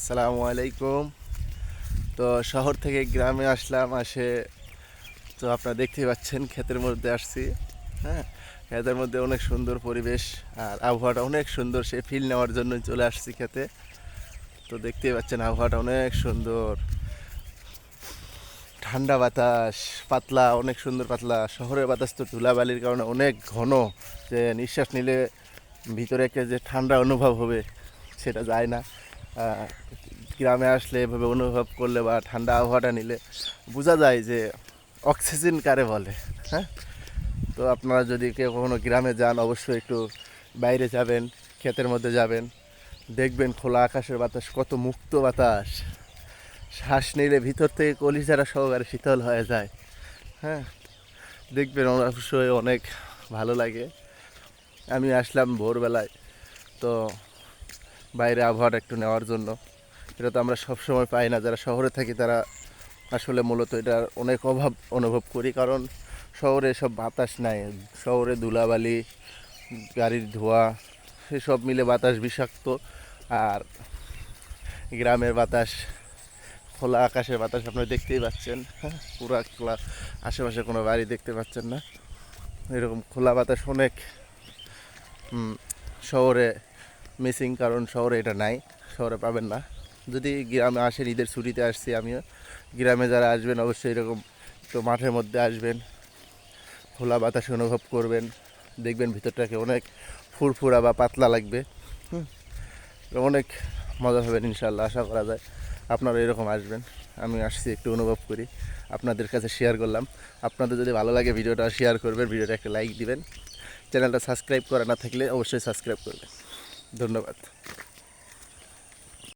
আসসালামু আলাইকুম। তো শহর থেকে গ্রামে আসলাম, তো আপনারা দেখতেই পাচ্ছেন ক্ষেতের মধ্যে আসছি। হ্যাঁ, ক্ষেতের মধ্যে অনেক সুন্দর পরিবেশ আর আবহাওয়াটা অনেক সুন্দর, সে ফিল নেওয়ার জন্য চলে আসছি খেতে। তো দেখতেই পাচ্ছেন আবহাওয়াটা অনেক সুন্দর, ঠান্ডা বাতাস, পাতলা, অনেক সুন্দর পাতলা। শহরের বাতাস তো ধুলাবালির কারণে অনেক ঘন, যে নিঃশ্বাস নিলে ভিতরে একটা যে ঠান্ডা অনুভব হবে সেটা যায় না। আহ, গ্রামে আসলে এভাবে অনুভব করলে বা ঠান্ডা আবহাওয়াটা নিলে বোঝা যায় যে অক্সিজেন কারে বলে। হ্যাঁ, তো আপনারা যদি কেউ কখনো গ্রামে যান অবশ্যই একটু বাইরে যাবেন, ক্ষেতের মধ্যে যাবেন, দেখবেন খোলা আকাশের বাতাস কত মুক্ত বাতাস। শ্বাস নিলে ভিতর থেকে কলিজারা সহকারে শীতল হয়ে যায়। হ্যাঁ, দেখবেন অবশ্যই অনেক ভালো লাগে। আমি আসলাম ভোরবেলায়, তো বাইরে আবহাওয়াটা একটু নেওয়ার জন্য। এটা তো আমরা সবসময় পাই না, যারা শহরে থাকি তারা আসলে মূলত এটার অনেক অভাব অনুভব করি, কারণ শহরে সব বাতাস নাই। শহরে ধুলাবালি, গাড়ির ধোঁয়া, সেসব মিলে বাতাস বিষাক্ত। আর গ্রামের বাতাস, খোলা আকাশের বাতাস আপনারা দেখতেই পাচ্ছেন। হ্যাঁ, পুরা খোলা, আশেপাশে কোনো বাড়ি দেখতে পাচ্ছেন না। এরকম খোলা বাতাস অনেক শহরে মিসিং, কারণ শহরে এটা নাই, শহরে পাবেন না। যদি গ্রামে আসেন, ঈদের ছুটিতে আসছি আমিও, গ্রামে যারা আসবেন অবশ্যই এরকম তো মাঠের মধ্যে আসবেন, খোলা বাতাস অনুভব করবেন, দেখবেন ভিতরটাকে অনেক ফুরফুরা বা পাতলা লাগবে। হুম, অনেক মজা পাবেন ইনশাল্লাহ, আশা করা যায় আপনারা এরকম আসবেন। আমি আসছি একটু অনুভব করি, আপনাদের কাছে শেয়ার করলাম। আপনাদের যদি ভালো লাগে ভিডিওটা শেয়ার করবেন, ভিডিওটা একটা লাইক দিবেন, চ্যানেলটা সাবস্ক্রাইব করা না থাকলে অবশ্যই সাবস্ক্রাইব করবেন। ধন্যবাদ।